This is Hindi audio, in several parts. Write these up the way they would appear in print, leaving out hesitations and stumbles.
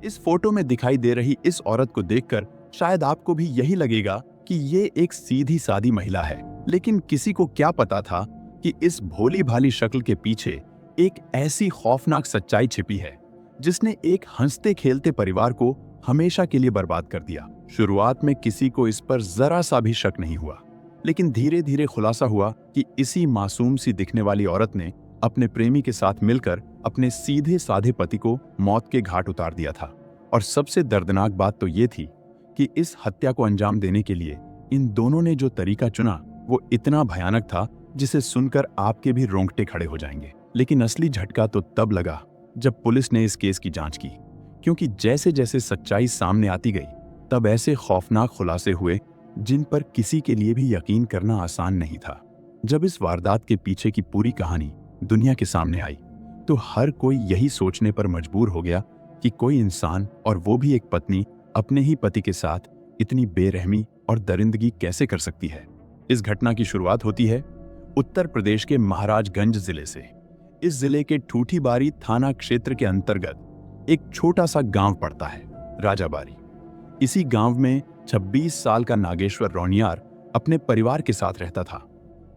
इस फोटो में दिखाई दे रही इस औरत को देखकर शायद आपको भी यही लगेगा कि ये एक सीधी सादी महिला है, लेकिन किसी को क्या पता था कि इस भोली भाली शक्ल के पीछे एक ऐसी खौफनाक सच्चाई छिपी है जिसने एक हंसते खेलते परिवार को हमेशा के लिए बर्बाद कर दिया। शुरुआत में किसी को इस पर जरा सा भी शक नहीं हुआ, लेकिन धीरे धीरे खुलासा हुआ कि इसी मासूम सी दिखने वाली औरत ने अपने प्रेमी के साथ मिलकर अपने सीधे साधे पति को मौत के घाट उतार दिया था। और सबसे दर्दनाक बात तो ये थी कि इस हत्या को अंजाम देने के लिए इन दोनों ने जो तरीका चुना वो इतना भयानक था जिसे सुनकर आपके भी रोंगटे खड़े हो जाएंगे। लेकिन असली झटका तो तब लगा जब पुलिस ने इस केस की जांच की, क्योंकि जैसे जैसे सच्चाई सामने आती गई तब ऐसे खौफनाक खुलासे हुए जिन पर किसी के लिए भी यकीन करना आसान नहीं था। जब इस वारदात के पीछे की पूरी कहानी दुनिया के सामने आई तो हर कोई यही सोचने पर मजबूर हो गया कि कोई इंसान, और वो भी एक पत्नी, अपने ही पति के साथ इतनी बेरहमी और दरिंदगी कैसे कर सकती है। इस घटना की शुरुआत होती है उत्तर प्रदेश के महाराजगंज जिले से। इस जिले के ठूठीबारी थाना क्षेत्र के अंतर्गत एक छोटा सा गांव पड़ता है, राजाबारी। इसी गांव में 26 साल का नागेश्वर रौनियार अपने परिवार के साथ रहता था।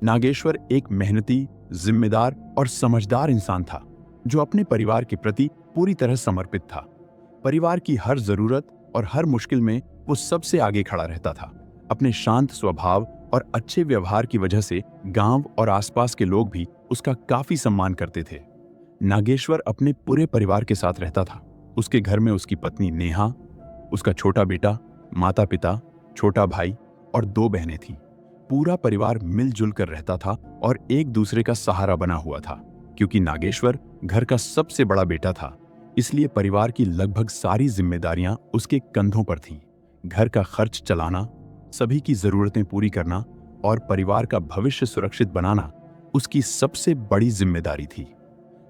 नागेश्वर एक मेहनती, जिम्मेदार और समझदार इंसान था जो अपने परिवार के प्रति पूरी तरह समर्पित था। परिवार की हर जरूरत और हर मुश्किल में वो सबसे आगे खड़ा रहता था। अपने शांत स्वभाव और अच्छे व्यवहार की वजह से गांव और आसपास के लोग भी उसका काफी सम्मान करते थे। नागेश्वर अपने पूरे परिवार के साथ रहता था। उसके घर में उसकी पत्नी नेहा, उसका छोटा बेटा, माता पिता, छोटा भाई और 2 बहनें थीं। पूरा परिवार मिलजुल कर रहता था और एक दूसरे का सहारा बना हुआ था। क्योंकि नागेश्वर घर का सबसे बड़ा बेटा था, इसलिए परिवार की लगभग सारी जिम्मेदारियां उसके कंधों पर थीं। घर का खर्च चलाना, सभी की जरूरतें पूरी करना और परिवार का भविष्य सुरक्षित बनाना उसकी सबसे बड़ी जिम्मेदारी थी।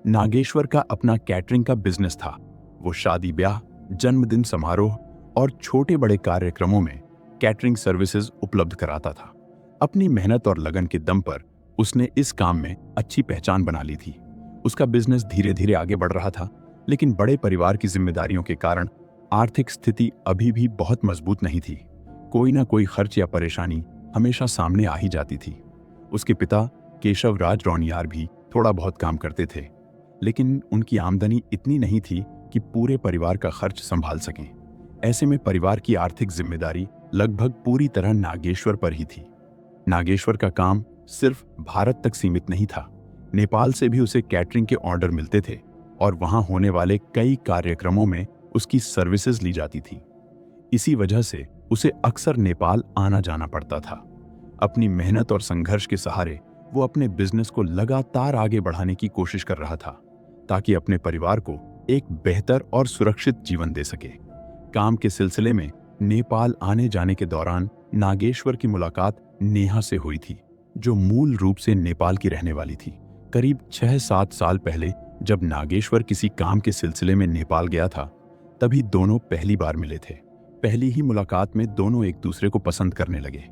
नागेश्वर का अपना कैटरिंग का बिजनेस था। वो शादी ब्याह, जन्मदिन समारोह और छोटे बड़े कार्यक्रमों में कैटरिंग सर्विसेज उपलब्ध कराता था। अपनी मेहनत और लगन के दम पर उसने इस काम में अच्छी पहचान बना ली थी। उसका बिजनेस धीरे धीरे आगे बढ़ रहा था, लेकिन बड़े परिवार की जिम्मेदारियों के कारण आर्थिक स्थिति अभी भी बहुत मजबूत नहीं थी। कोई ना कोई खर्च या परेशानी हमेशा सामने आ ही जाती थी। उसके पिता केशव राज रौनियार भी थोड़ा बहुत काम करते थे, लेकिन उनकी आमदनी इतनी नहीं थी कि पूरे परिवार का खर्च संभाल सकें। ऐसे में परिवार की आर्थिक जिम्मेदारी लगभग पूरी तरह नागेश्वर पर ही थी। नागेश्वर का काम सिर्फ भारत तक सीमित नहीं था। नेपाल से भी उसे कैटरिंग के ऑर्डर मिलते थे और वहां होने वाले कई कार्यक्रमों में उसकी सर्विसेज ली जाती थी। इसी वजह से उसे अक्सर नेपाल आना जाना पड़ता था। अपनी मेहनत और संघर्ष के सहारे वो अपने बिजनेस को लगातार आगे बढ़ाने की कोशिश कर रहा था, ताकि अपने परिवार को एक बेहतर और सुरक्षित जीवन दे सके। काम के सिलसिले में नेपाल आने जाने के दौरान नागेश्वर की मुलाकात नेहा से हुई थी, जो मूल रूप से नेपाल की रहने वाली थी। करीब 6-7 साल पहले जब नागेश्वर किसी काम के सिलसिले में नेपाल गया था, तभी दोनों पहली बार मिले थे। पहली ही मुलाकात में दोनों एक दूसरे को पसंद करने लगे।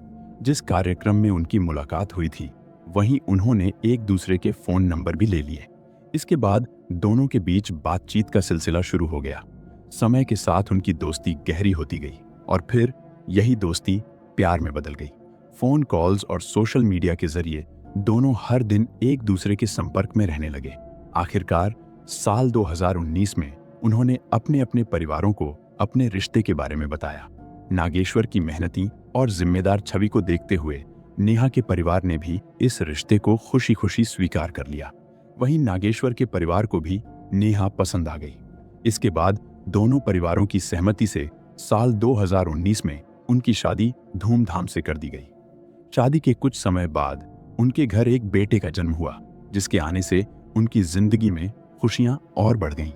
जिस कार्यक्रम में उनकी मुलाकात हुई थी, वहीं उन्होंने एक दूसरे के फोन नंबर भी ले लिए। इसके बाद दोनों के बीच बातचीत का सिलसिला शुरू हो गया। समय के साथ उनकी दोस्ती गहरी होती गई और फिर यही दोस्ती प्यार में बदल गई। फोन कॉल्स और सोशल मीडिया के जरिए दोनों हर दिन एक दूसरे के संपर्क में रहने लगे। आखिरकार साल 2019 में उन्होंने अपने अपने परिवारों को अपने रिश्ते के बारे में बताया। नागेश्वर की मेहनती और जिम्मेदार छवि को देखते हुए नेहा के परिवार ने भी इस रिश्ते को खुशी खुशी स्वीकार कर लिया। वहीं नागेश्वर के परिवार को भी नेहा पसंद आ गई। इसके बाद दोनों परिवारों की सहमति से साल 2019 में उनकी शादी धूमधाम से कर दी गई। शादी के कुछ समय बाद उनके घर एक बेटे का जन्म हुआ, जिसके आने से उनकी जिंदगी में खुशियां और बढ़ गईं।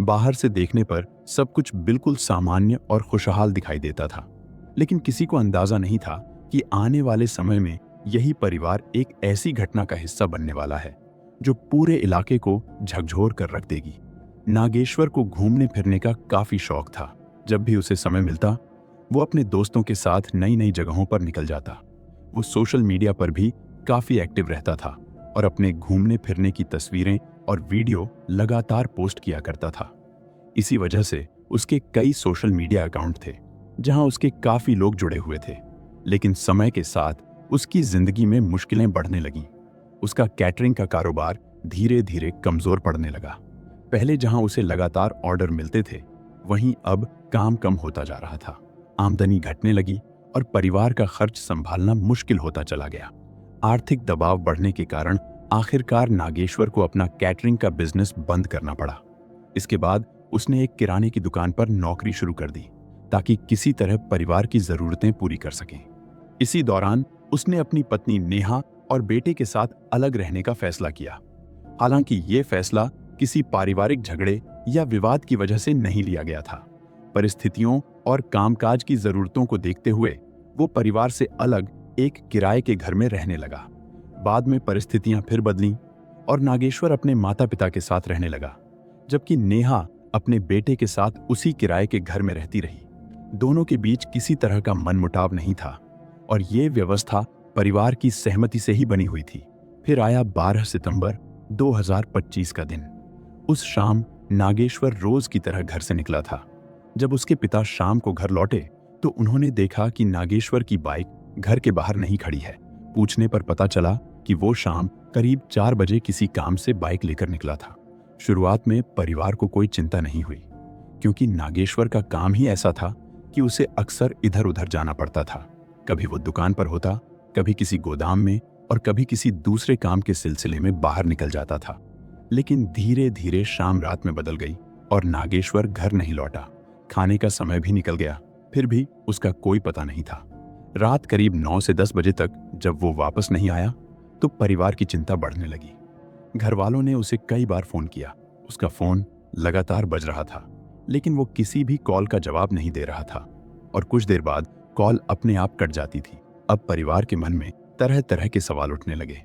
बाहर से देखने पर सब कुछ बिल्कुल सामान्य और खुशहाल दिखाई देता था, लेकिन किसी को अंदाजा नहीं था कि आने वाले समय में यही परिवार एक ऐसी घटना का हिस्सा बनने वाला है जो पूरे इलाके को झकझोर कर रख देगी। नागेश्वर को घूमने फिरने का काफी शौक था। जब भी उसे समय मिलता, वो अपने दोस्तों के साथ नई नई जगहों पर निकल जाता। वो सोशल मीडिया पर भी काफी एक्टिव रहता था और अपने घूमने फिरने की तस्वीरें और वीडियो लगातार पोस्ट किया करता था। इसी वजह से उसके कई सोशल मीडिया अकाउंट थे जहां उसके काफी लोग जुड़े हुए थे। लेकिन समय के साथ उसकी जिंदगी में मुश्किलें बढ़ने लगीं। उसका कैटरिंग का कारोबार धीरे धीरे कमजोर पड़ने लगा। पहले जहां उसे लगातार ऑर्डर मिलते थे, वहीं अब काम कम होता जा रहा था। आमदनी घटने लगी और परिवार का खर्च संभालना मुश्किल होता चला गया। आर्थिक दबाव बढ़ने के कारण आखिरकार नागेश्वर को अपना कैटरिंग का बिजनेस बंद करना पड़ा। इसके बाद उसने एक किराने की दुकान पर नौकरी शुरू कर दी ताकि किसी तरह परिवार की जरूरतें पूरी कर सकें। इसी दौरान उसने अपनी पत्नी नेहा और बेटे के साथ अलग रहने का फैसला किया। हालांकि ये फैसला किसी पारिवारिक झगड़े या विवाद की वजह से नहीं लिया गया था। परिस्थितियों और कामकाज की जरूरतों को देखते हुए वो परिवार से अलग एक किराए के घर में रहने लगा। बाद में परिस्थितियां फिर बदलीं और नागेश्वर अपने माता पिता के साथ रहने लगा, जबकि नेहा अपने बेटे के साथ उसी किराए के घर में रहती रही। दोनों के बीच किसी तरह का मनमुटाव नहीं था और ये व्यवस्था परिवार की सहमति से ही बनी हुई थी। फिर आया 12 सितंबर 2025 का दिन। उस शाम नागेश्वर रोज की तरह घर से निकला था। जब उसके पिता शाम को घर लौटे तो उन्होंने देखा कि नागेश्वर की बाइक घर के बाहर नहीं खड़ी है। पूछने पर पता चला कि वो शाम करीब 4 बजे किसी काम से बाइक लेकर निकला था। शुरुआत में परिवार को कोई चिंता नहीं हुई, क्योंकि नागेश्वर का काम ही ऐसा था कि उसे अक्सर इधर उधर जाना पड़ता था। कभी वो दुकान पर होता, कभी किसी गोदाम में और कभी किसी दूसरे काम के सिलसिले में बाहर निकल जाता था। लेकिन धीरे धीरे शाम रात में बदल गई और नागेश्वर घर नहीं लौटा। खाने का समय भी निकल गया, फिर भी उसका कोई पता नहीं था। रात करीब 9 से 10 बजे तक जब वो वापस नहीं आया तो परिवार की चिंता बढ़ने लगी। घर वालों ने उसे कई बार फोन किया। उसका फोन लगातार बज रहा था, लेकिन वो किसी भी कॉल का जवाब नहीं दे रहा था और कुछ देर बाद कॉल अपने आप कट जाती थी। अब परिवार के मन में तरह तरह के सवाल उठने लगे।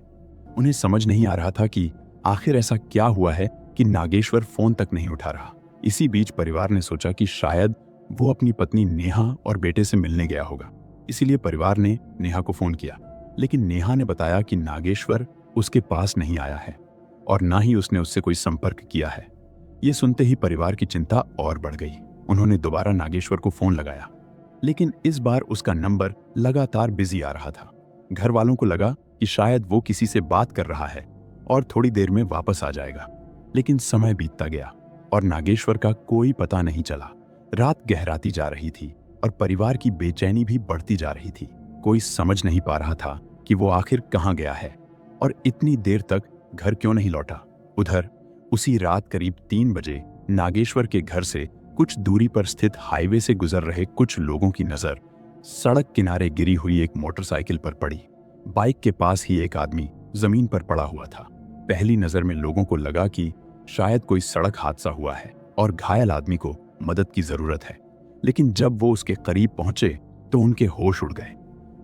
उन्हें समझ नहीं आ रहा था कि आखिर ऐसा क्या हुआ है कि नागेश्वर फोन तक नहीं उठा रहा। इसी बीच परिवार ने सोचा कि शायद वो अपनी पत्नी नेहा और बेटे से मिलने गया होगा। इसीलिए परिवार ने नेहा को फोन किया, लेकिन नेहा ने बताया कि नागेश्वर उसके पास नहीं आया है और ना ही उसने उससे कोई संपर्क किया है। ये सुनते ही परिवार की चिंता और बढ़ गई। उन्होंने दोबारा नागेश्वर को फोन लगाया, लेकिन इस बार उसका नंबर लगातार बिजी आ रहा था। घर वालों को लगा कि शायद वो किसी से बात कर रहा है और थोड़ी देर में वापस आ जाएगा। लेकिन समय बीतता गया और नागेश्वर का कोई पता नहीं चला। रात गहराती जा रही थी और परिवार की बेचैनी भी बढ़ती जा रही थी। कोई समझ नहीं पा रहा था कि वो आखिर कहाँ गया है और इतनी देर तक घर क्यों नहीं लौटा। उधर उसी रात करीब 3 बजे नागेश्वर के घर से कुछ दूरी पर स्थित हाईवे से गुजर रहे कुछ लोगों की नजर सड़क किनारे गिरी हुई एक मोटरसाइकिल पर पड़ी। बाइक के पास ही एक आदमी जमीन पर पड़ा हुआ था। पहली नजर में लोगों को लगा कि शायद कोई सड़क हादसा हुआ है और घायल आदमी को मदद की जरूरत है। लेकिन जब वो उसके करीब पहुंचे तो उनके होश उड़ गए।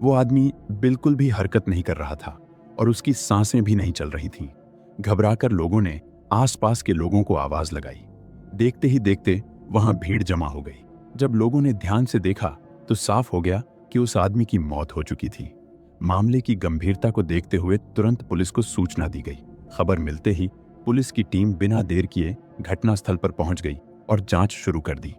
वो आदमी बिल्कुल भी हरकत नहीं कर रहा था और उसकी सांसें भी नहीं चल रही थीं। घबराकर लोगों ने आसपास के लोगों को आवाज लगाई। देखते ही देखते वहां भीड़ जमा हो गई। जब लोगों ने ध्यान से देखा तो साफ हो गया कि उस आदमी की मौत हो चुकी थी। मामले की गंभीरता को देखते हुए तुरंत पुलिस को सूचना दी गई। खबर मिलते ही पुलिस की टीम बिना देर किए घटनास्थल पर पहुंच गई और जांच शुरू कर दी।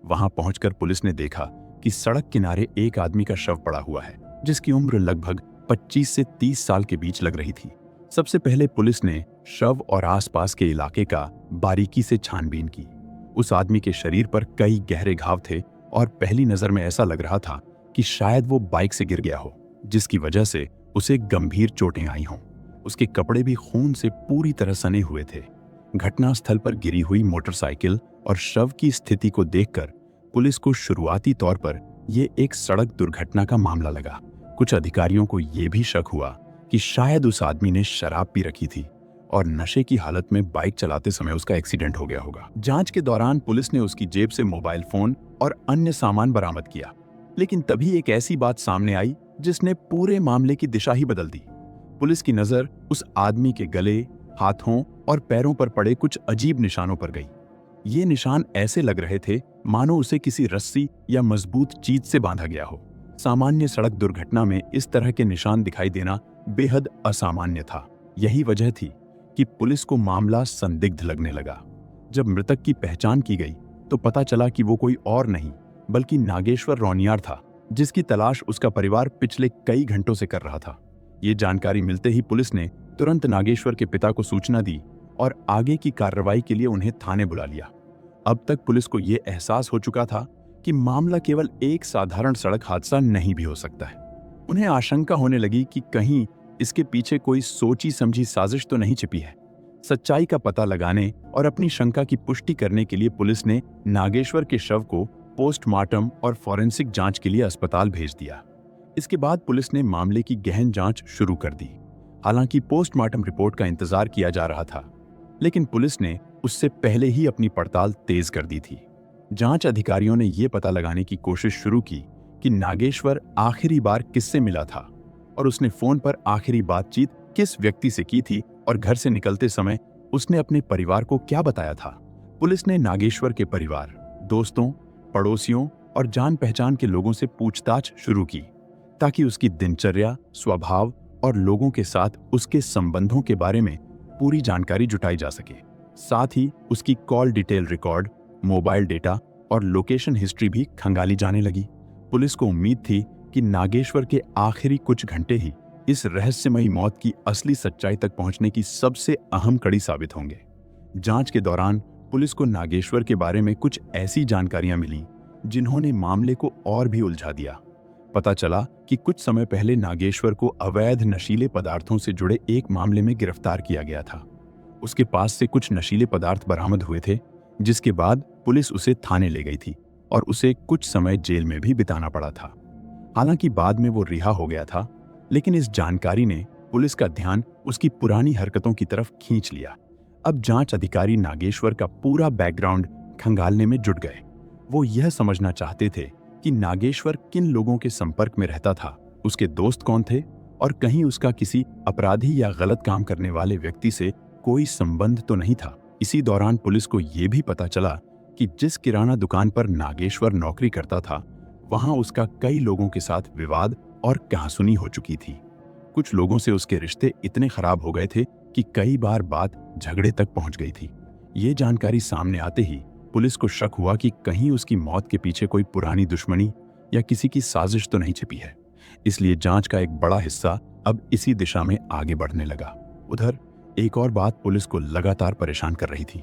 वहां पहुंचकर पुलिस ने देखा कि सड़क किनारे एक आदमी का शव पड़ा हुआ है, जिसकी उम्र लगभग 25 से 30 साल के बीच लग रही थी। सबसे पहले पुलिस ने शव और आसपास के इलाके का बारीकी से छानबीन की। उस आदमी के शरीर पर कई गहरे घाव थे और पहली नजर में ऐसा लग रहा था कि शायद वो बाइक से गिर गया हो, जिसकी वजह से उसे गंभीर चोटें आई हों। उसके कपड़े भी खून से पूरी तरह सने हुए थे। घटनास्थल पर गिरी हुई मोटरसाइकिल और शव की स्थिति को देखकर पुलिस को शुरुआती तौर पर यह एक सड़क दुर्घटना का मामला लगा। कुछ अधिकारियों को यह भी शक हुआ कि शायद उस आदमी ने शराब पी रखी थी और नशे की हालत में बाइक चलाते समय उसका एक्सीडेंट हो गया होगा। जांच के दौरान पुलिस ने उसकी जेब से मोबाइल फोन और अन्य सामान बरामद किया, लेकिन तभी एक ऐसी बात सामने आई जिसने पूरे मामले की दिशा ही बदल दी। पुलिस की नजर उस आदमी के गले, हाथों और पैरों पर पड़े कुछ अजीब निशानों पर गई। ये निशान ऐसे लग रहे थे मानो उसे किसी रस्सी या मजबूत चीज से बांधा गया हो। सामान्य सड़क दुर्घटना में इस तरह के निशान दिखाई देना बेहद असामान्य था। यही वजह थी कि पुलिस को मामला संदिग्ध लगने लगा। जब मृतक की पहचान की गई तो पता चला कि वो कोई और नहीं बल्कि नागेश्वर रौनियार था, जिसकी तलाश उसका परिवार पिछले कई घंटों से कर रहा था। ये जानकारी मिलते ही पुलिस ने तुरंत नागेश्वर के पिता को सूचना दी और आगे की कार्रवाई के लिए उन्हें थाने बुला लिया। अब तक पुलिस को ये एहसास हो चुका था कि मामला केवल एक साधारण सड़क हादसा नहीं भी हो सकता है। उन्हें आशंका होने लगी कि कहीं इसके पीछे कोई सोची समझी साजिश तो नहीं छिपी है। सच्चाई का पता लगाने और अपनी शंका की पुष्टि करने के लिए पुलिस ने नागेश्वर के शव को पोस्टमार्टम और फॉरेंसिक जांच के लिए अस्पताल भेज दिया। इसके बाद पुलिस ने मामले की गहन जांच शुरू कर दी। हालांकि पोस्टमार्टम रिपोर्ट का इंतजार किया जा रहा था, लेकिन पुलिस ने उससे पहले ही अपनी पड़ताल तेज कर दी थी। जांच अधिकारियों ने यह पता लगाने की कोशिश शुरू की कि नागेश्वर आखिरी बार किससे मिला था और उसने फोन पर आखिरी बातचीत किस व्यक्ति से की थी और घर से निकलते समय उसने अपने परिवार को क्या बताया था। पुलिस ने नागेश्वर के परिवार, दोस्तों, पड़ोसियों और जान पहचान के लोगों से पूछताछ शुरू की ताकि उसकी दिनचर्या, स्वभाव और लोगों के साथ उसके संबंधों के बारे में पूरी जानकारी जुटाई जा सके। साथ ही उसकी call detail record, mobile data और लोकेशन हिस्ट्री भी खंगाली जाने लगी। पुलिस को उम्मीद थी कि नागेश्वर के आखिरी कुछ घंटे ही इस रहस्यमयी मौत की असली सच्चाई तक पहुंचने की सबसे अहम कड़ी साबित होंगे। जांच के दौरान पुलिस को नागेश्वर के बारे में कुछ ऐसी जानकारियां मिली जिन्होंने मामले को और भी उलझा दिया। पता चला कि कुछ समय पहले नागेश्वर को अवैध नशीले पदार्थों से जुड़े एक मामले में गिरफ्तार किया गया था। उसके पास से कुछ नशीले पदार्थ बरामद हुए थे, जिसके बाद पुलिस उसे थाने ले गई थी और उसे कुछ समय जेल में भी बिताना पड़ा था। हालांकि बाद में वो रिहा हो गया था, लेकिन इस जानकारी ने पुलिस का ध्यान उसकी पुरानी हरकतों की तरफ खींच लिया। अब जांच अधिकारी नागेश्वर का पूरा बैकग्राउंड खंगालने में जुट गए। वो यह समझना चाहते थे कि नागेश्वर किन लोगों के संपर्क में रहता था, उसके दोस्त कौन थे और कहीं उसका किसी अपराधी या गलत काम करने वाले व्यक्ति से कोई संबंध तो नहीं था। इसी दौरान पुलिस को यह भी पता चला कि जिस किराना दुकान पर नागेश्वर नौकरी करता था, वहां उसका कई लोगों के साथ विवाद और कहासुनी हो चुकी थी। कुछ लोगों से उसके रिश्ते इतने खराब हो गए थे कि कई बार बात झगड़े तक पहुंच गई थी। ये जानकारी सामने आते ही पुलिस को शक हुआ कि कहीं उसकी मौत के पीछे कोई पुरानी दुश्मनी या किसी की साजिश तो नहीं छिपी है। इसलिए जांच का एक बड़ा हिस्सा अब इसी दिशा में आगे बढ़ने लगा। उधर एक और बात पुलिस को लगातार परेशान कर रही थी।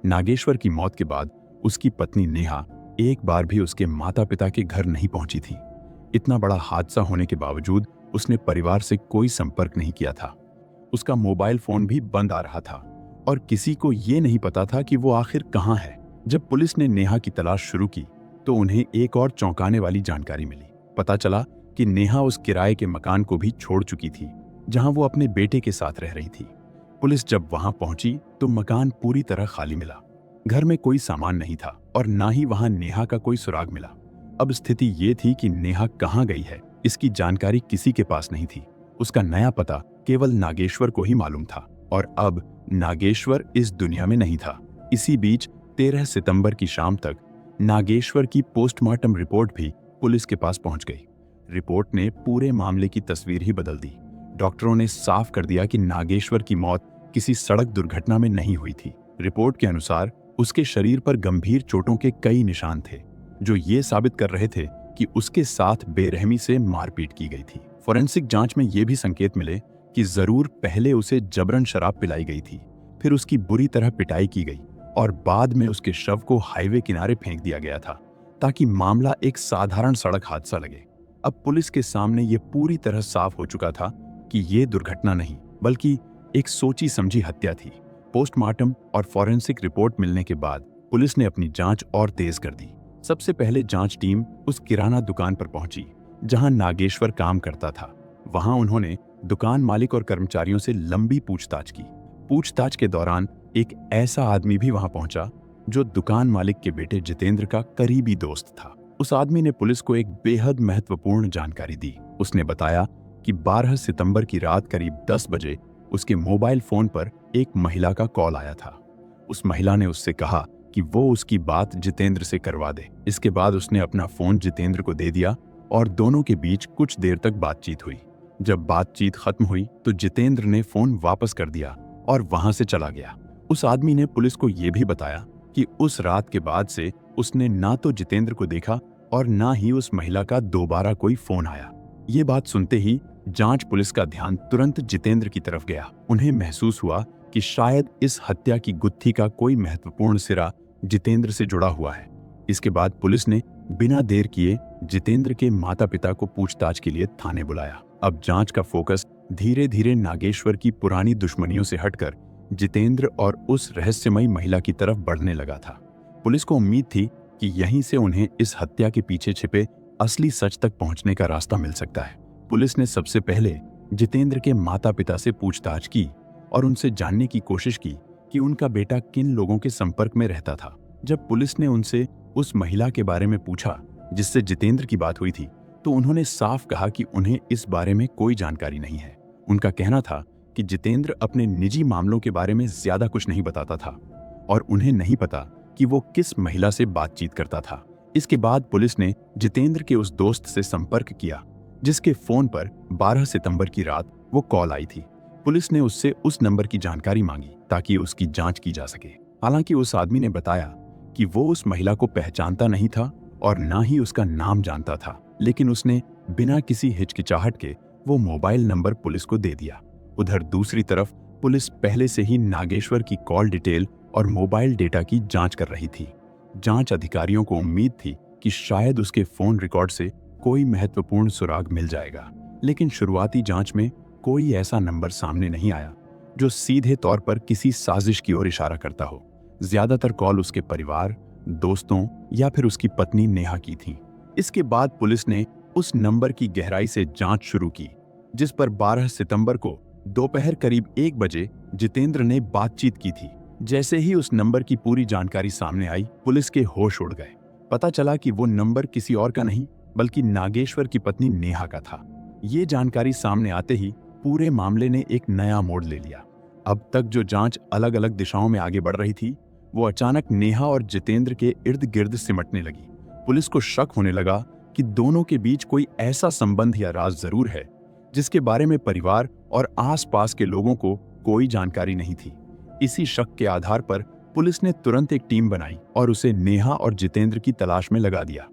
नागेश्वर की मौत के बाद उसकी पत्नी नेहा एक बार भी उसके माता पिता के घर नहीं पहुंची थी। इतना बड़ा हादसा होने के बावजूद उसने परिवार से कोई संपर्क नहीं किया था। उसका मोबाइल फोन भी बंद आ रहा था और किसी को ये नहीं पता था कि वो आखिर कहाँ है। जब पुलिस ने नेहा की तलाश शुरू की तो उन्हें एक और चौंकाने वाली जानकारी मिली। पता चला कि नेहा उस किराए के मकान को भी छोड़ चुकी थी जहां वो अपने बेटे के साथ रह रही थी। पुलिस जब वहां पहुंची तो मकान पूरी तरह खाली मिला। घर में कोई सामान नहीं था और ना ही वहां नेहा का कोई सुराग मिला। अब स्थिति ये थी कि नेहा कहाँ गई है, इसकी जानकारी किसी के पास नहीं थी। उसका नया पता केवल नागेश्वर को ही मालूम था और अब नागेश्वर इस दुनिया में नहीं था। इसी बीच 13 सितंबर की शाम तक नागेश्वर की पोस्टमार्टम रिपोर्ट भी पुलिस के पास पहुंच गई। रिपोर्ट ने पूरे मामले की तस्वीर ही बदल दी। डॉक्टरों ने साफ कर दिया कि नागेश्वर की मौत किसी सड़क दुर्घटना में नहीं हुई थी। रिपोर्ट के अनुसार उसके शरीर पर गंभीर चोटों के कई निशान थे, जो ये साबित कर रहे थे कि उसके साथ बेरहमी से मारपीट की गई थी। फोरेंसिक जांच में ये भी संकेत मिले कि जरूर पहले उसे जबरन शराब पिलाई गई थी, फिर उसकी बुरी तरह पिटाई की गई और बाद में उसके शव को हाईवे किनारे फेंक दिया गया था ताकि मामला एक साधारण सड़क हादसा लगे। अब पुलिस के सामने ये पूरी तरह साफ हो चुका था कि ये दुर्घटना नहीं बल्कि एक सोची समझी हत्या थी। पोस्टमार्टम और फॉरेंसिक रिपोर्ट मिलने के बाद पुलिस ने अपनी जांच और तेज कर दी। सबसे पहले जांच टीम उस किराना दुकान पर पहुंची जहां नागेश्वर काम करता था। वहां उन्होंने दुकान मालिक और कर्मचारियों से लंबी पूछताछ की। पूछताछ के दौरान एक ऐसा आदमी भी वहां पहुंचा जो दुकान मालिक के बेटे जितेंद्र का करीबी दोस्त था। उस आदमी ने पुलिस को एक बेहद महत्वपूर्ण जानकारी दी। उसने बताया कि 12 सितंबर की रात करीब 10 बजे उसके मोबाइल फोन पर एक महिला का कॉल आया था। उस महिला ने उससे कहा कि वो उसकी बात जितेंद्र से करवा दे। इसके बाद उसने अपना फोन जितेंद्र को दे दिया और दोनों के बीच कुछ देर तक बातचीत हुई। जब बातचीत खत्म हुई तो जितेंद्र ने फोन वापस कर दिया और वहां से चला गया। उस आदमी ने पुलिस को यह भी बताया कि उस रात के बाद से उसने ना तो जितेंद्र को देखा और ना ही उस महिला का दोबारा कोई फोन आया। ये बात सुनते ही जांच पुलिस का ध्यान तुरंत जितेंद्र की तरफ गया। उन्हें महसूस हुआ कि शायद इस हत्या की गुत्थी का कोई महत्वपूर्ण सिरा जितेंद्र से जुड़ा हुआ है। इसके बाद पुलिस ने बिना देर किए जितेंद्र के माता पिता को पूछताछ के लिए थाने बुलाया। अब जांच का फोकस धीरे धीरे नागेश्वर की पुरानी दुश्मनियों से हटकर जितेंद्र और उस रहस्यमयी महिला की तरफ बढ़ने लगा था। पुलिस को उम्मीद थी कि यहीं से उन्हें इस हत्या के पीछे छिपे असली सच तक पहुंचने का रास्ता मिल सकता है। पुलिस ने सबसे पहले जितेंद्र के माता पिता से पूछताछ की और उनसे जानने की कोशिश की कि उनका बेटा किन लोगों के संपर्क में रहता था। जब पुलिस ने उनसे उस महिला के बारे में पूछा जिससे जितेंद्र की बात हुई थी, तो उन्होंने साफ कहा कि उन्हें इस बारे में कोई जानकारी नहीं है। उनका कहना था कि जितेंद्र अपने निजी मामलों के बारे में ज्यादा कुछ नहीं बताता था और उन्हें नहीं पता कि वो किस महिला से बातचीत करता था। इसके बाद पुलिस ने जितेंद्र के उस दोस्त से संपर्क किया जिसके फोन पर 12 सितंबर की रात वो कॉल आई थी। पुलिस ने उससे उस नंबर की जानकारी मांगी ताकि उसकी जांच की जा सके। हालांकि उस आदमी ने बताया कि वो उस महिला को पहचानता नहीं था और ना ही उसका नाम जानता था, लेकिन उसने बिना किसी हिचकिचाहट के वो मोबाइल नंबर पुलिस को दे दिया। उधर दूसरी तरफ पुलिस पहले से ही नागेश्वर की कॉल डिटेल और मोबाइल डेटा की जांच कर रही थी। जांच अधिकारियों को उम्मीद थी कि शायद उसके फोन रिकॉर्ड से कोई महत्वपूर्ण सुराग मिल जाएगा, लेकिन शुरुआती जांच में कोई ऐसा नंबर सामने नहीं आया जो सीधे तौर पर किसी साजिश की ओर इशारा करता हो। ज्यादातर कॉल उसके परिवार, दोस्तों या फिर उसकी पत्नी नेहा की थी। इसके बाद पुलिस ने उस नंबर की गहराई से जांच शुरू की जिस पर 12 सितंबर को दोपहर करीब 1 बजे जितेंद्र ने बातचीत की थी। जैसे ही उस नंबर की पूरी जानकारी सामने आई, पुलिस के होश उड़ गए। पता चला कि वो नंबर किसी और का नहीं बल्कि नागेश्वर की पत्नी नेहा का था। ये जानकारी सामने आते ही पूरे मामले ने एक नया मोड़ ले लिया। अब तक जो जांच अलग अलग दिशाओं में आगे बढ़ रही थी, वो अचानक नेहा और जितेंद्र के इर्द गिर्द सिमटने लगी। पुलिस को शक होने लगा कि दोनों के बीच कोई ऐसा संबंध या राज जरूर है जिसके बारे में परिवार और आसपास के लोगों को कोई जानकारी नहीं थी। इसी शक के आधार पर पुलिस ने तुरंत एक टीम बनाई और उसे नेहा और जितेंद्र की तलाश में लगा दिया।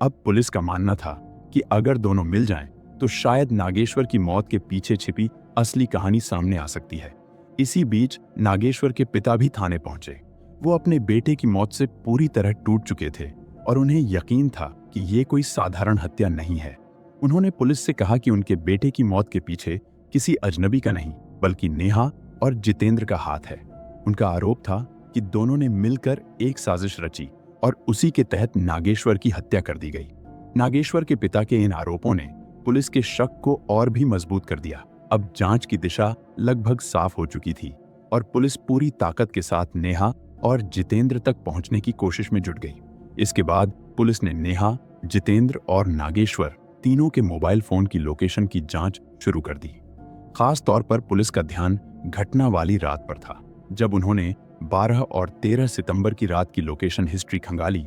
अब पुलिस का मानना था कि अगर दोनों मिल जाएं, तो शायद नागेश्वर की मौत के पीछे छिपी असली कहानी सामने आ सकती है। इसी बीच नागेश्वर के पिता भी थाने पहुंचे। वो अपने बेटे की मौत से पूरी तरह टूट चुके थे और उन्हें यकीन था कि ये कोई साधारण हत्या नहीं है। उन्होंने पुलिस से कहा कि उनके बेटे की मौत के पीछे किसी अजनबी का नहीं बल्कि नेहा और जितेंद्र का हाथ है। उनका आरोप था कि दोनों ने मिलकर एक साजिश रची और उसी के तहत नागेश्वर की हत्या कर दी गई। नागेश्वर के पिता के इन आरोपों ने पुलिस के शक को और भी मजबूत कर दिया। अब जांच की दिशा लगभग साफ हो चुकी थी और पुलिस पूरी ताकत के साथ नेहा और जितेंद्र तक पहुंचने की कोशिश में जुट गई। इसके बाद पुलिस ने नेहा, जितेंद्र और नागेश्वर तीनों के मोबाइल फोन की लोकेशन की जांच शुरू कर दी। खास तौर पर पुलिस का ध्यान घटना वाली रात पर था। जब उन्होंने 12 और 13 सितंबर की रात की लोकेशन हिस्ट्री खंगाली,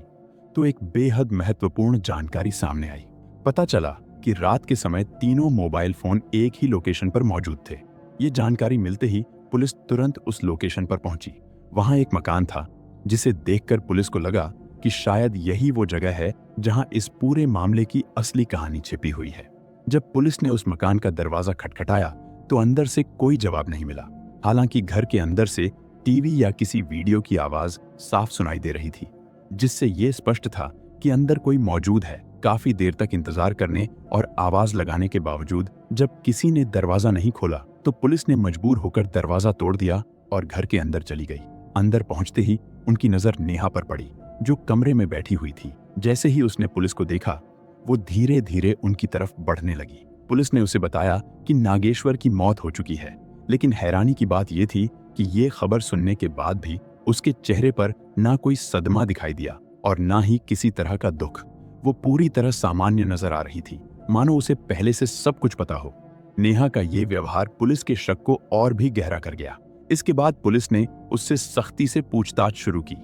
तो एक बेहद महत्वपूर्ण जानकारी सामने आई। पता चला कि रात के समय तीनों मोबाइल फोन एक ही लोकेशन पर मौजूद थे। ये जानकारी मिलते ही पुलिस तुरंत उस लोकेशन पर पहुंची। वहां एक मकान था जिसे देखकर पुलिस को लगा कि शायद यही वो जगह है जहां इस पूरे मामले की असली कहानी छिपी हुई है। जब पुलिस ने उस मकान का दरवाजा खटखटाया तो अंदर से कोई जवाब नहीं मिला। हालांकि घर के अंदर से टीवी या किसी वीडियो की आवाज साफ सुनाई दे रही थी, जिससे ये स्पष्ट था कि अंदर कोई मौजूद है। काफी देर तक इंतजार करने और आवाज लगाने के बावजूद जब किसी ने दरवाजा नहीं खोला, तो पुलिस ने मजबूर होकर दरवाजा तोड़ दिया और घर के अंदर चली गई। अंदर पहुंचते ही उनकी नजर नेहा पर पड़ी, जो कमरे में बैठी हुई थी। जैसे ही उसने पुलिस को देखा, वो धीरे धीरे उनकी तरफ बढ़ने लगी। पुलिस ने उसे बताया कि नागेश्वर की मौत हो चुकी है, लेकिन हैरानी की बात यह थी कि ये खबर सुनने के बाद भी उसके चेहरे पर ना कोई सदमा दिखाई दिया और ना ही किसी तरह का दुख। वो पूरी तरह सामान्य नजर आ रही थी, मानो उसे पहले से सब कुछ पता हो। नेहा का ये व्यवहार पुलिस के शक को और भी गहरा कर गया। इसके बाद पुलिस ने उससे सख्ती से पूछताछ शुरू की।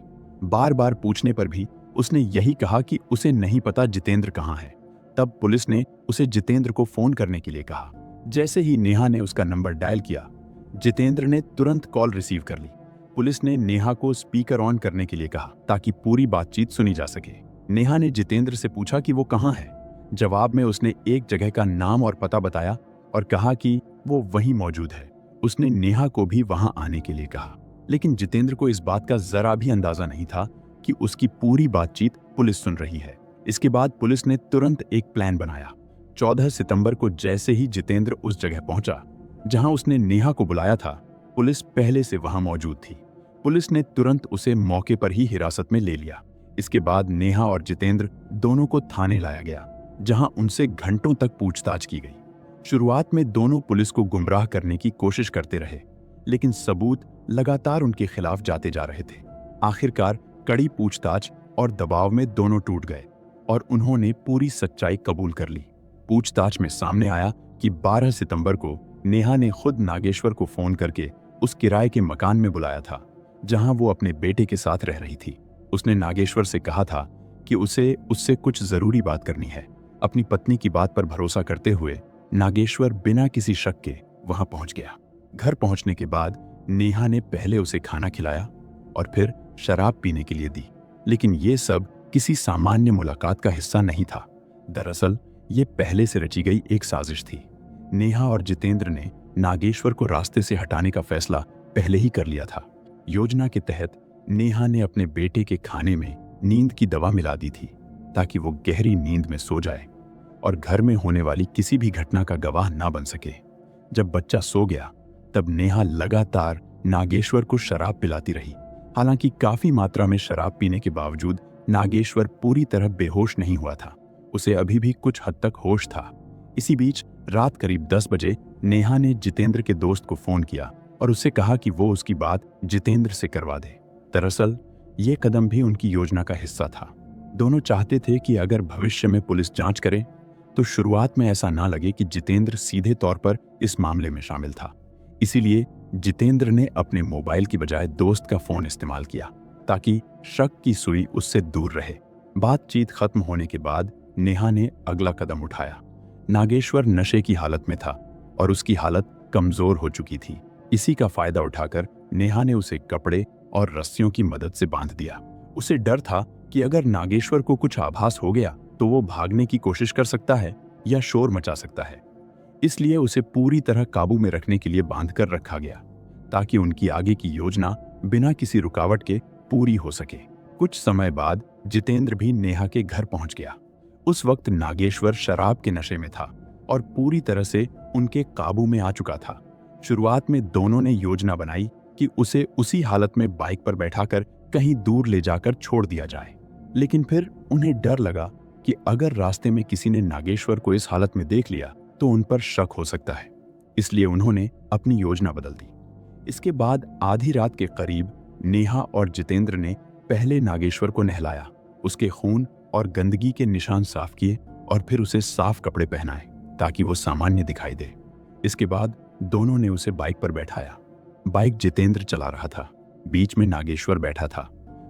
बार बार पूछने पर भी उसने यही कहा कि उसे नहीं पता जितेंद्र कहाँ है। तब पुलिस ने उसे जितेंद्र को फोन करने के लिए कहा। जैसे ही नेहा ने उसका नंबर डायल किया, जितेंद्र ने तुरंत कॉल रिसीव कर ली। पुलिस ने नेहा को स्पीकर ऑन करने के लिए कहा ताकि पूरी बातचीत सुनी जा सके। नेहा ने जितेंद्र से पूछा कि वो कहाँ है। जवाब में उसने एक जगह का नाम और पता बताया और कहा कि वो वहीं मौजूद है। उसने नेहा को भी वहां आने के लिए कहा, लेकिन जितेंद्र को इस बात का जरा भी अंदाजा नहीं था कि उसकी पूरी बातचीत पुलिस सुन रही है। इसके बाद पुलिस ने तुरंत एक प्लान बनाया। 14 सितंबर को जैसे ही जितेंद्र उस जगह पहुंचा जहां उसने नेहा को बुलाया था, पुलिस पहले से वहां मौजूद थी। पुलिस ने तुरंत उसे मौके पर ही हिरासत में ले लिया। इसके बाद नेहा और जितेंद्र दोनों को थाने लाया गया, जहां उनसे घंटों तक पूछताछ की गई। शुरुआत में दोनों पुलिस को गुमराह करने की कोशिश करते रहे, लेकिन सबूत लगातार उनके खिलाफ जाते जा रहे थे। आखिरकार कड़ी पूछताछ और दबाव में दोनों टूट गए और उन्होंने पूरी सच्चाई कबूल कर ली। पूछताछ में सामने आया कि 12 सितंबर को नेहा ने खुद नागेश्वर को फोन करके उस किराए के मकान में बुलाया था जहां वो अपने बेटे के साथ रह रही थी। उसने नागेश्वर से कहा था कि उसे उससे कुछ जरूरी बात करनी है। अपनी पत्नी की बात पर भरोसा करते हुए नागेश्वर बिना किसी शक के वहां पहुंच गया। घर पहुंचने के बाद नेहा ने पहले उसे खाना खिलाया और फिर शराब पीने के लिए दी, लेकिन ये सब किसी सामान्य मुलाकात का हिस्सा नहीं था। दरअसल ये पहले से रची गई एक साजिश थी। नेहा और जितेंद्र ने नागेश्वर को रास्ते से हटाने का फैसला पहले ही कर लिया था। योजना के तहत नेहा ने अपने बेटे के खाने में नींद की दवा मिला दी थी ताकि वो गहरी नींद में सो जाए और घर में होने वाली किसी भी घटना का गवाह ना बन सके। जब बच्चा सो गया तब नेहा लगातार नागेश्वर को शराब पिलाती रही। हालांकि काफी मात्रा में शराब पीने के बावजूद नागेश्वर पूरी तरह बेहोश नहीं हुआ था। उसे अभी भी कुछ हद तक होश था। इसी बीच रात करीब 10 बजे नेहा ने जितेंद्र के दोस्त को फोन किया और उससे कहा कि वो उसकी बात जितेंद्र से करवा दे। दरअसल ये कदम भी उनकी योजना का हिस्सा था। दोनों चाहते थे कि अगर भविष्य में पुलिस जांच करे तो शुरुआत में ऐसा ना लगे कि जितेंद्र सीधे तौर पर इस मामले में शामिल था। इसीलिए जितेंद्र ने अपने मोबाइल की बजाय दोस्त का फोन इस्तेमाल किया ताकि शक की सुई उससे दूर रहे। बातचीत खत्म होने के बाद नेहा ने अगला कदम उठाया। नागेश्वर नशे की हालत में था और उसकी हालत कमजोर हो चुकी थी। इसी का फायदा उठाकर नेहा ने उसे कपड़े और रस्सियों की मदद से बांध दिया। उसे डर था कि अगर नागेश्वर को कुछ आभास हो गया तो वो भागने की कोशिश कर सकता है या शोर मचा सकता है। इसलिए उसे पूरी तरह काबू में रखने के लिए बांधकर रखा गया ताकि उनकी आगे की योजना बिना किसी रुकावट के पूरी हो सके। कुछ समय बाद जितेंद्र भी नेहा के घर पहुंच गया। उस वक्त नागेश्वर शराब के नशे में था और पूरी तरह से उनके काबू में आ चुका था। शुरुआत में दोनों ने योजना बनाई कि उसे उसी हालत में बाइक पर बैठाकर कहीं दूर ले जाकर छोड़ दिया जाए, लेकिन फिर उन्हें डर लगा कि अगर रास्ते में किसी ने नागेश्वर को इस हालत में देख लिया तो उन पर शक हो सकता है। इसलिए उन्होंने अपनी योजना बदल दी। इसके बाद आधी रात के करीब नेहा और जितेंद्र ने पहले नागेश्वर को नहलाया, उसके खून और गंदगी के निशान साफ किए और फिर उसे साफ कपड़े पहनाए ताकि वो सामान्य दिखाई दे। इसके बाद दोनों ने उसे बाइक पर बैठाया। बाइक जितेंद्र चला रहा था, बीच में नागेश्वर बैठा था,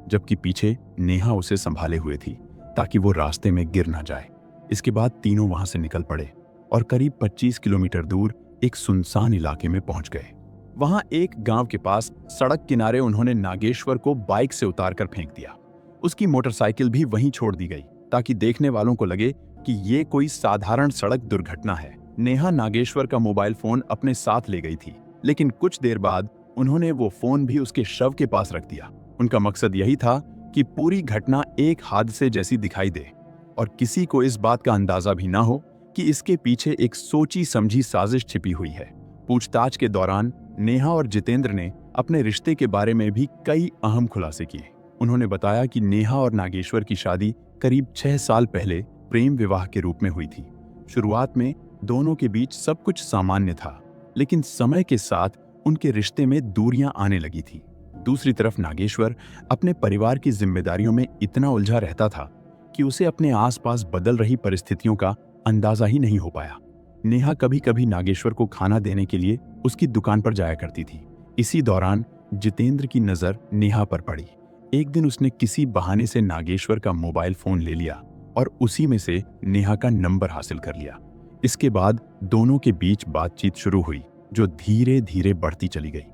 जबकि पीछे नेहा उसे संभाले हुए थी ताकि वो रास्ते में गिर ना जाए। इसके बाद तीनों वहां से निकल पड़े और करीब 25 किलोमीटर दूर एक सुनसान इलाके में पहुंच गए। वहां एक गांव के पास सड़क किनारे उन्होंने नागेश्वर को बाइक से उतारकर फेंक दिया। उसकी मोटरसाइकिल भी वहीं छोड़ दी गई ताकि देखने वालों को लगे कि ये कोई साधारण सड़क दुर्घटना है। नेहा नागेश्वर का मोबाइल फोन अपने साथ ले गई थी, लेकिन कुछ देर बाद उन्होंने वो फोन भी उसके शव के पास रख दिया। उनका मकसद यही था कि पूरी घटना एक हादसे जैसी दिखाई दे और किसी को इस बात का अंदाजा भी ना हो कि इसके पीछे एक सोची समझी साजिश छिपी हुई है। पूछताछ के दौरान नेहा और जितेंद्र ने अपने रिश्ते के बारे में भी कई अहम खुलासे किए। उन्होंने बताया कि नेहा और नागेश्वर की शादी करीब 6 साल पहले प्रेम विवाह के रूप में हुई थी। शुरुआत में दोनों के बीच सब कुछ सामान्य था, लेकिन समय के साथ उनके रिश्ते में दूरियां आने लगी थी। दूसरी तरफ नागेश्वर अपने परिवार की जिम्मेदारियों में इतना उलझा रहता था कि उसे अपने आसपास बदल रही परिस्थितियों का अंदाजा ही नहीं हो पाया। नेहा कभी कभी नागेश्वर को खाना देने के लिए उसकी दुकान पर जाया करती थी। इसी दौरान जितेंद्र की नजर नेहा पर पड़ी। एक दिन उसने किसी बहाने से नागेश्वर का मोबाइल फोन ले लिया और उसी में से नेहा का नंबर हासिल कर लिया। इसके बाद दोनों के बीच बातचीत शुरू हुई, जो धीरे धीरे बढ़ती चली गई।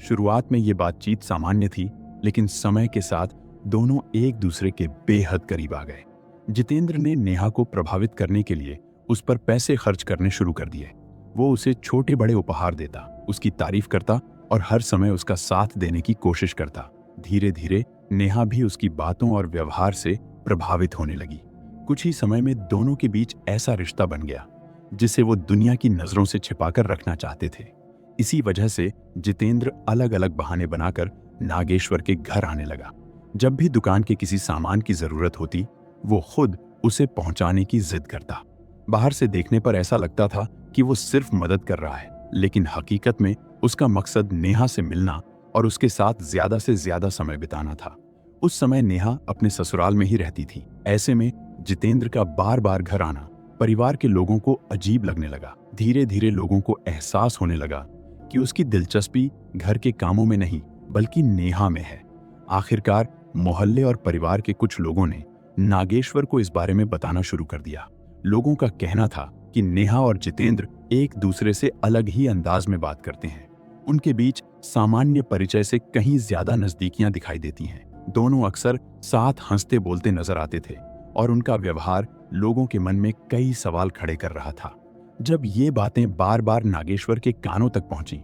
शुरुआत में ये बातचीत सामान्य थी, लेकिन समय के साथ दोनों एक दूसरे के बेहद करीब आ गए। जितेंद्र ने नेहा को प्रभावित करने के लिए उस पर पैसे खर्च करने शुरू कर दिए। वो उसे छोटे बड़े उपहार देता, उसकी तारीफ करता और हर समय उसका साथ देने की कोशिश करता। धीरे धीरे नेहा भी उसकी बातों और व्यवहार से प्रभावित होने लगी। कुछ ही समय में दोनों के बीच ऐसा रिश्ता बन गया जिसे वो दुनिया की नजरों से छिपाकर रखना चाहते थे। इसी वजह से जितेंद्र अलग अलग बहाने बनाकर नागेश्वर के घर आने लगा। जब भी दुकान के किसी सामान की जरूरत होती, वो खुद उसे पहुंचाने की जिद करता। बाहर से देखने पर ऐसा लगता था कि वो सिर्फ मदद कर रहा है, लेकिन हकीकत में उसका मकसद नेहा से मिलना और उसके साथ ज्यादा से ज्यादा समय बिताना था। उस समय नेहा अपने ससुराल में ही रहती थी। ऐसे में जितेंद्र का बार बार घर आना परिवार के लोगों को अजीब लगने लगा। धीरे धीरे लोगों को एहसास होने लगा कि उसकी दिलचस्पी घर के कामों में नहीं बल्कि नेहा में है। आखिरकार मोहल्ले और परिवार के कुछ लोगों ने नागेश्वर को इस बारे में बताना शुरू कर दिया। लोगों का कहना था कि नेहा और जितेंद्र एक दूसरे से अलग ही अंदाज में बात करते हैं। उनके बीच सामान्य परिचय से कहीं ज्यादा नजदीकियां दिखाई देती हैं। दोनों अक्सर साथ हंसते बोलते नजर आते थे और उनका व्यवहार लोगों के मन में कई सवाल खड़े कर रहा था। जब ये बातें बार बार नागेश्वर के कानों तक पहुंची,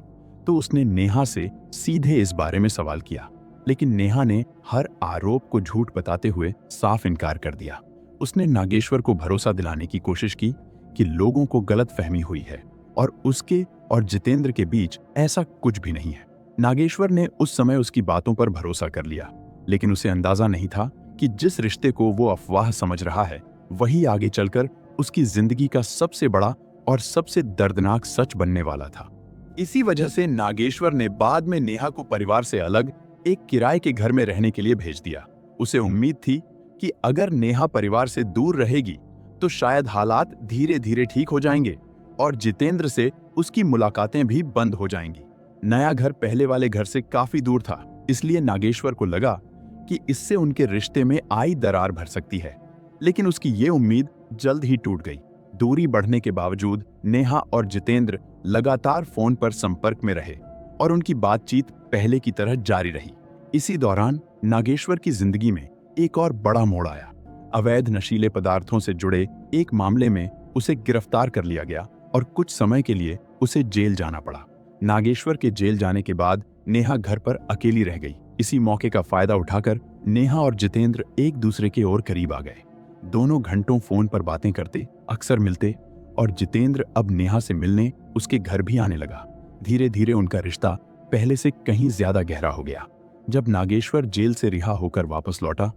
तो उसने नेहा से सीधे इस बारे में सवाल किया, लेकिन नेहा ने हर आरोप को झूठ बताते हुए साफ इनकार कर दिया। उसने नागेश्वर को भरोसा दिलाने की कोशिश की कि लोगों को गलतफहमी हुई है और उसके और जितेंद्र के बीच ऐसा कुछ भी नहीं है। नागेश्वर ने उस समय उसकी बातों पर भरोसा कर लिया, लेकिन उसे अंदाजा नहीं था कि जिस रिश्ते को वो अफवाह समझ रहा है, वही आगे चलकर उसकी जिंदगी का सबसे बड़ा और सबसे दर्दनाक सच बनने वाला था। इसी वजह से नागेश्वर ने बाद में नेहा को परिवार से अलग एक किराए के घर में रहने के लिए भेज दिया। उसे उम्मीद थी कि अगर नेहा परिवार से दूर रहेगी तो शायद हालात धीरे धीरे ठीक हो जाएंगे और जितेंद्र से उसकी मुलाकातें भी बंद हो जाएंगी। नया घर पहले वाले घर से काफी दूर था, इसलिए नागेश्वर को लगा कि इससे उनके रिश्ते में आई दरार भर सकती है, लेकिन उसकी ये उम्मीद जल्द ही टूट गई। दूरी बढ़ने के बावजूद नेहा और जितेंद्र लगातार फोन पर संपर्क में रहे और उनकी बातचीत पहले की तरह जारी रही। इसी दौरान नागेश्वर की जिंदगी में एक और बड़ा मोड़ आया। अवैध नशीले पदार्थों से जुड़े एक मामले में उसे गिरफ्तार कर लिया गया और कुछ समय के लिए उसे जेल जाना पड़ा। नागेश्वर के जेल जाने के बाद नेहा घर पर अकेली रह गई। इसी मौके का फायदा उठाकर नेहा और जितेंद्र एक दूसरे के और करीब आ गए। दोनों घंटों फोन पर बातें करते, अक्सर मिलते और जितेंद्र अब नेहा से मिलने उसके घर भी आने लगा। धीरे धीरे उनका रिश्ता पहले से कहीं ज्यादा गहरा हो गया। जब नागेश्वर जेल से रिहा होकर वापस लौटा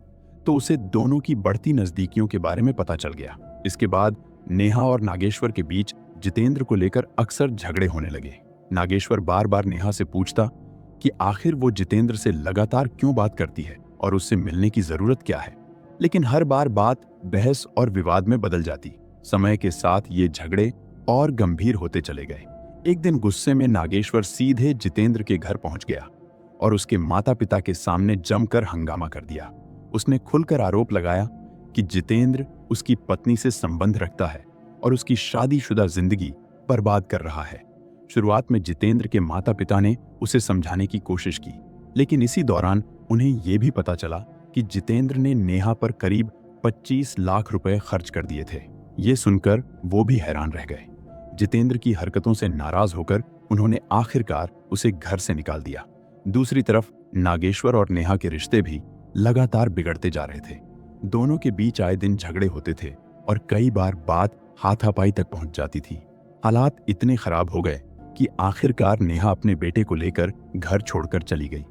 तो उसे दोनों की बढ़ती नजदीकियों के बारे में पता चल गया। इसके बाद नेहा और नागेश्वर के बीच जितेंद्र को लेकर अक्सर झगड़े होने लगे। नागेश्वर बार बार नेहा से पूछता कि आखिर वो जितेंद्र से लगातार क्यों बात करती है और उससे मिलने की जरूरत क्या है, लेकिन हर बार बात बहस और विवाद में बदल जाती। समय के साथ ये झगड़े और गंभीर होते चले गए। एक दिन गुस्से में नागेश्वर सीधे जितेंद्र के घर पहुंच गया और उसके माता पिता के सामने जमकर हंगामा कर दिया। उसने खुलकर आरोप लगाया कि जितेंद्र उसकी पत्नी से संबंध रखता है और उसकी शादीशुदा जिंदगी बर्बाद कर रहा है। शुरुआत में जितेंद्र के माता पिता ने उसे समझाने की कोशिश की, लेकिन इसी दौरान उन्हें यह भी पता चला कि जितेंद्र ने नेहा पर करीब 25 लाख रुपए खर्च कर दिए थे। ये सुनकर वो भी हैरान रह गए। जितेंद्र की हरकतों से नाराज होकर उन्होंने आखिरकार उसे घर से निकाल दिया। दूसरी तरफ नागेश्वर और नेहा के रिश्ते भी लगातार बिगड़ते जा रहे थे। दोनों के बीच आए दिन झगड़े होते थे और कई बार बात हाथापाई तक पहुंच जाती थी। हालात इतने खराब हो गए कि आखिरकार नेहा अपने बेटे को लेकर घर छोड़कर चली गई।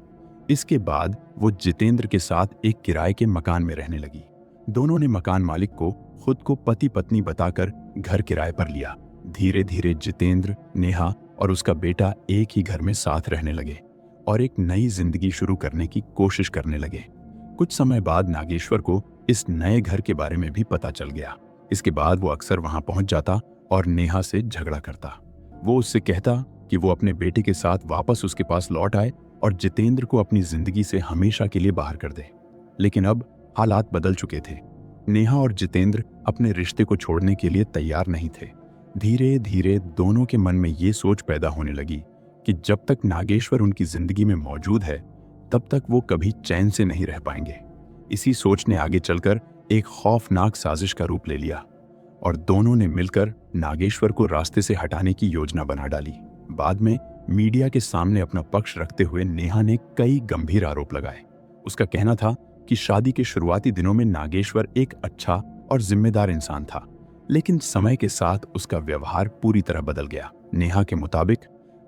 इसके बाद वो जितेंद्र के साथ एक किराए के मकान में रहने लगी। दोनों ने मकान मालिक को खुद को पति पत्नी बताकर घर किराए पर लिया। धीरे धीरे जितेंद्र, नेहा और उसका बेटा एक ही घर में साथ रहने लगे और एक नई जिंदगी शुरू करने की कोशिश करने लगे। कुछ समय बाद नागेश्वर को इस नए घर के बारे में भी पता चल गया। इसके बाद वो अक्सर वहां पहुंच जाता और नेहा से झगड़ा करता। वो उससे कहता कि वो अपने बेटे के साथ वापस उसके पास लौट आए और जितेंद्र को अपनी जिंदगी से हमेशा के लिए बाहर कर दे। लेकिन अब हालात बदल चुके थे। नेहा और जितेंद्र अपने रिश्ते को छोड़ने के लिए तैयार नहीं थे। धीरे धीरे दोनों के मन में ये सोच पैदा होने लगी कि जब तक नागेश्वर उनकी जिंदगी में मौजूद है तब तक वो कभी चैन से नहीं रह पाएंगे। इसी सोच ने आगे चलकर एक खौफनाक साजिश का रूप ले लिया और दोनों ने मिलकर नागेश्वर को रास्ते से हटाने की योजना बना डाली। बाद में मीडिया के सामने अपना पक्ष रखते हुए नेहा ने कई गंभीर आरोप लगाए। उसका कहना था कि शादी के शुरुआती दिनों में नागेश्वर एक अच्छा और जिम्मेदार इंसान था, लेकिन समय के साथ उसका व्यवहार पूरी तरह बदल गया। नेहा के मुताबिक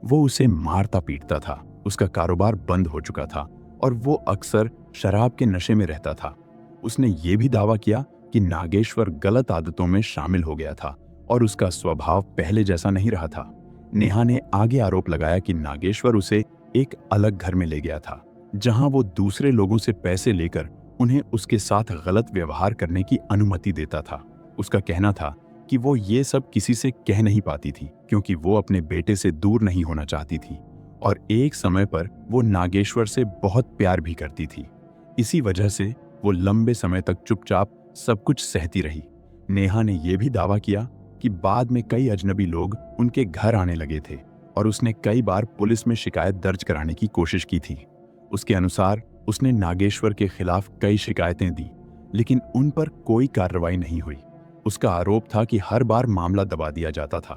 वो उसे मारता पीटता था, उसका कारोबार बंद हो चुका था और वो अक्सर शराब के नशे में रहता था। उसने ये भी दावा किया कि नागेश्वर गलत आदतों में शामिल हो गया था और उसका स्वभाव पहले जैसा नहीं रहा था। नेहा ने आगे आरोप लगाया कि नागेश्वर उसे एक अलग घर में ले गया था, जहां वो दूसरे लोगों से पैसे लेकर उन्हें उसके साथ गलत व्यवहार करने की अनुमति देता था। उसका कहना था कि वो ये सब किसी से कह नहीं पाती थी क्योंकि वो अपने बेटे से दूर नहीं होना चाहती थी और एक समय पर वो नागेश्वर से बहुत प्यार भी करती थी। इसी वजह से वो लंबे समय तक चुपचाप सब कुछ सहती रही। नेहा ने यह भी दावा किया कि बाद में कई अजनबी लोग उनके घर आने लगे थे और उसने कई बार पुलिस में शिकायत दर्ज कराने की कोशिश की थी। उसके अनुसार उसने नागेश्वर के खिलाफ कई शिकायतें दी, लेकिन उन पर कोई कार्रवाई नहीं हुई। उसका आरोप था कि हर बार मामला दबा दिया जाता था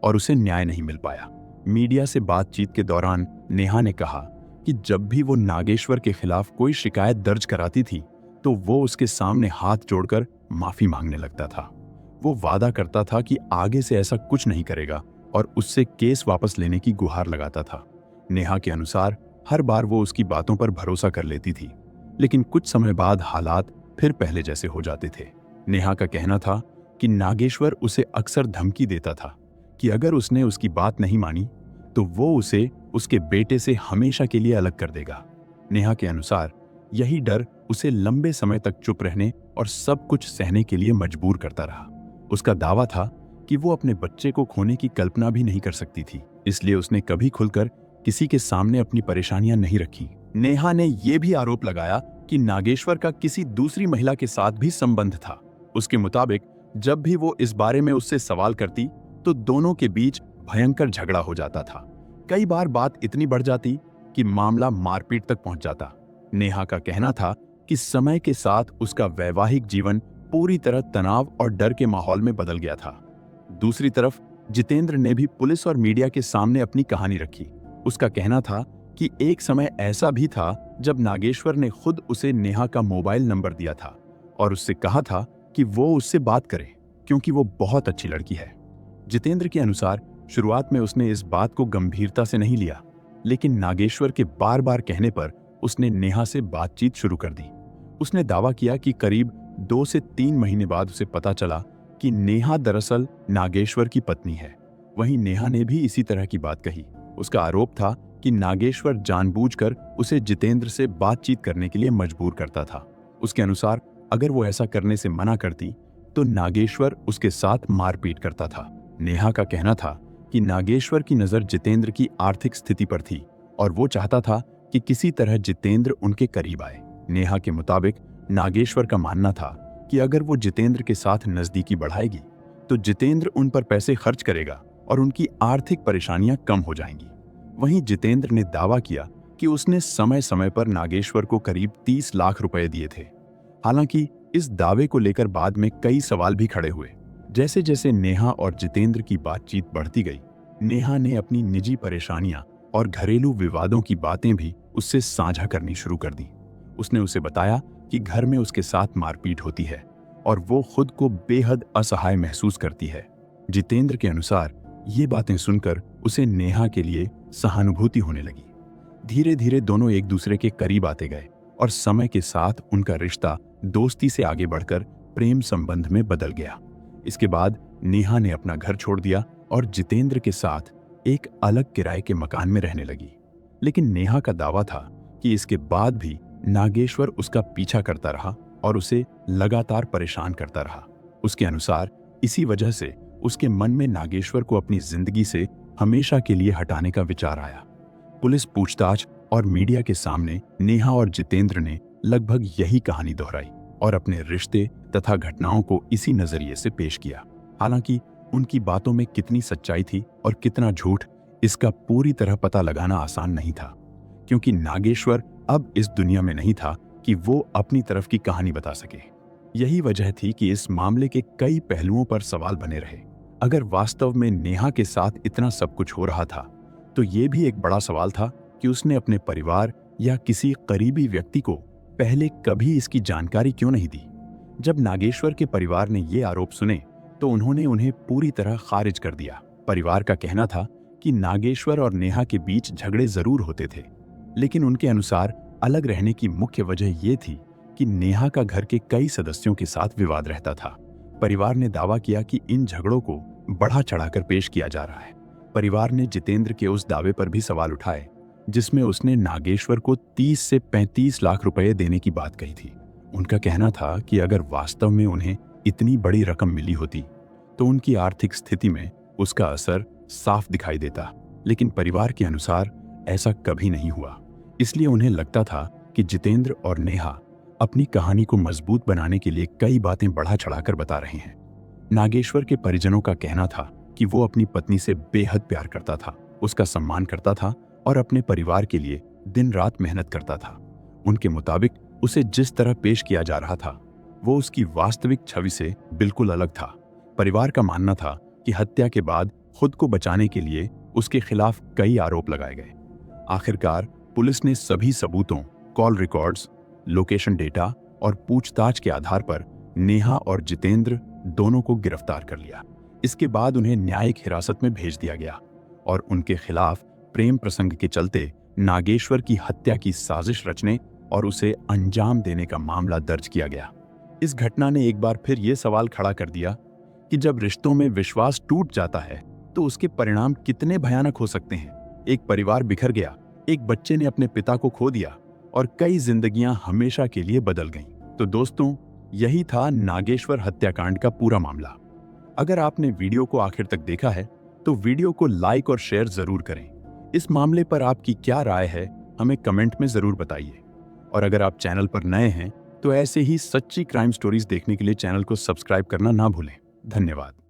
और उसे न्याय नहीं मिल पाया। मीडिया से बातचीत के दौरान नेहा ने कहा कि जब भी वो नागेश्वर के खिलाफ कोई शिकायत दर्ज कराती थी तो वो उसके सामने हाथ जोड़कर माफी मांगने लगता था। वो वादा करता था कि आगे से ऐसा कुछ नहीं करेगा और उससे केस वापस लेने की गुहार लगाता था। नेहा के अनुसार हर बार वो उसकी बातों पर भरोसा कर लेती थी, लेकिन कुछ समय बाद हालात फिर पहले जैसे हो जाते थे। नेहा का कहना था कि नागेश्वर उसे अक्सर धमकी देता था कि अगर उसने उसकी बात नहीं मानी तो वो उसे उसके बेटे से हमेशा के लिए अलग कर देगा। नेहा के अनुसार यही डर उसे लंबे समय तक चुप रहने और सब कुछ सहने के लिए मजबूर करता रहा। उसका दावा था कि वो अपने बच्चे को खोने की कल्पना भी नहीं कर सकती थी, इसलिए उसने कभी खुलकर किसी के सामने अपनी परेशानियां नहीं रखी। नेहा ने यह भी आरोप लगाया कि नागेश्वर का किसी दूसरी महिला के साथ भी संबंध था। उसके मुताबिक जब भी वो इस बारे में उससे सवाल करती तो दोनों के बीच भयंकर झगड़ा हो जाता था। कई बार बात इतनी बढ़ जाती कि मामला मारपीट तक पहुंच जाता। नेहा का कहना था कि समय के साथ उसका वैवाहिक जीवन पूरी तरह तनाव और डर के माहौल में बदल गया था। दूसरी तरफ जितेंद्र ने भी पुलिस और मीडिया के सामने अपनी कहानी रखी। उसका कहना था कि एक समय ऐसा भी था जब नागेश्वर ने खुद उसे नेहा का मोबाइल नंबर दिया था और उससे कहा था कि वो उससे बात करे क्योंकि वो बहुत अच्छी लड़की है। जितेंद्र के अनुसार शुरुआत में उसने इस बात को गंभीरता से नहीं लिया, लेकिन नागेश्वर के बार बार कहने पर उसने नेहा से बातचीत शुरू कर दी। उसने दावा किया कि करीब 2 से 3 महीने बाद उसे पता चला कि नेहा दरअसल नागेश्वर की पत्नी है। वहीं नेहा ने भी इसी तरह की बात कही। उसका आरोप था कि नागेश्वर जानबूझकर उसे जितेंद्र से बातचीत करने के लिए मजबूर करता था। उसके अनुसार अगर वो ऐसा करने से मना करती तो नागेश्वर उसके साथ मारपीट करता था। नेहा का कहना था कि नागेश्वर की नजर जितेंद्र की आर्थिक स्थिति पर थी और वो चाहता था कि किसी तरह जितेंद्र उनके करीब आए। नेहा के मुताबिक नागेश्वर का मानना था कि अगर वो जितेंद्र के साथ नजदीकी बढ़ाएगी तो जितेंद्र उन पर पैसे खर्च करेगा और उनकी आर्थिक परेशानियां कम हो जाएंगी। वहीं जितेंद्र ने दावा किया कि उसने समय समय पर नागेश्वर को करीब 30 लाख रुपए दिए थे। हालांकि इस दावे को लेकर बाद में कई सवाल भी खड़े हुए। जैसे जैसे नेहा और जितेंद्र की बातचीत बढ़ती गई, नेहा ने अपनी निजी परेशानियां और घरेलू विवादों की बातें भी उससे साझा करनी शुरू कर दी। उसने उसे बताया कि घर में उसके साथ मारपीट होती है और वो खुद को बेहद असहाय महसूस करती है। जितेंद्र के अनुसार ये बातें सुनकर उसे नेहा के लिए सहानुभूति होने लगी। धीरे धीरे दोनों एक दूसरे के करीब आते गए और समय के साथ उनका रिश्ता दोस्ती से आगे बढ़कर प्रेम संबंध में बदल गया। इसके बाद नेहा ने अपना घर छोड़ दिया और जितेंद्र के साथ एक अलग किराए के मकान में रहने लगी। लेकिन नेहा का दावा था कि इसके बाद भी नागेश्वर उसका पीछा करता रहा और उसे लगातार परेशान करता रहा। उसके अनुसार इसी वजह से उसके मन में नागेश्वर को अपनी जिंदगी से हमेशा के लिए हटाने का विचार आया। पुलिस पूछताछ और मीडिया के सामने नेहा और जितेंद्र ने लगभग यही कहानी दोहराई और अपने रिश्ते तथा घटनाओं को इसी नजरिए से पेश किया। हालांकि उनकी बातों में कितनी सच्चाई थी और कितना झूठ, इसका पूरी तरह पता लगाना आसान नहीं था, क्योंकि नागेश्वर अब इस दुनिया में नहीं था कि वो अपनी तरफ की कहानी बता सके। यही वजह थी कि इस मामले के कई पहलुओं पर सवाल बने रहे। अगर वास्तव में नेहा के साथ इतना सब कुछ हो रहा था, तो ये भी एक बड़ा सवाल था कि उसने अपने परिवार या किसी करीबी व्यक्ति को पहले कभी इसकी जानकारी क्यों नहीं दी। जब नागेश्वर के परिवार ने ये आरोप सुने, तो उन्होंने उन्हें पूरी तरह खारिज कर दिया। परिवार का कहना था कि नागेश्वर और नेहा के बीच झगड़े जरूर होते थे, लेकिन उनके अनुसार अलग रहने की मुख्य वजह ये थी कि नेहा का घर के कई सदस्यों के साथ विवाद रहता था। परिवार ने दावा किया कि इन झगड़ों को बढ़ा चढ़ाकर पेश किया जा रहा है। परिवार ने जितेंद्र के उस दावे पर भी सवाल उठाए जिसमें उसने नागेश्वर को 30 से 35 लाख रुपए देने की बात कही थी। उनका कहना था कि अगर वास्तव में उन्हें इतनी बड़ी रकम मिली होती तो उनकी आर्थिक स्थिति में उसका असर साफ दिखाई देता, लेकिन परिवार के अनुसार ऐसा कभी नहीं हुआ। इसलिए उन्हें लगता था कि जितेंद्र और नेहा अपनी कहानी को मजबूत बनाने के लिए कई बातें बढ़ा चढ़ाकर बता रहे हैं। नागेश्वर के परिजनों का कहना था कि वो अपनी पत्नी से बेहद प्यार करता था, उसका सम्मान करता था और अपने परिवार के लिए दिन रात मेहनत करता था। उनके मुताबिक उसे जिस तरह पेश किया जा रहा था वो उसकी वास्तविक छवि से बिल्कुल अलग था। परिवार का मानना था कि हत्या के बाद खुद को बचाने के लिए उसके खिलाफ कई आरोप लगाए गए। आखिरकार पुलिस ने सभी सबूतों, कॉल रिकॉर्ड्स, लोकेशन डेटा और पूछताछ के आधार पर नेहा और जितेंद्र दोनों को गिरफ्तार कर लिया। इसके बाद उन्हें न्यायिक हिरासत में भेज दिया गया और उनके खिलाफ प्रेम प्रसंग के चलते नागेश्वर की हत्या की साजिश रचने और उसे अंजाम देने का मामला दर्ज किया गया। इस घटना ने एक बार फिर ये सवाल खड़ा कर दिया कि जब रिश्तों में विश्वास टूट जाता है तो उसके परिणाम कितने भयानक हो सकते हैं। एक परिवार बिखर गया, एक बच्चे ने अपने पिता को खो दिया और कई जिंदगियां हमेशा के लिए बदल गईं। तो दोस्तों, यही था नागेश्वर हत्याकांड का पूरा मामला। अगर आपने वीडियो को आखिर तक देखा है तो वीडियो को लाइक और शेयर जरूर करें। इस मामले पर आपकी क्या राय है हमें कमेंट में जरूर बताइए। और अगर आप चैनल पर नए हैं तो ऐसे ही सच्ची क्राइम स्टोरीज देखने के लिए चैनल को सब्सक्राइब करना ना भूलें। धन्यवाद।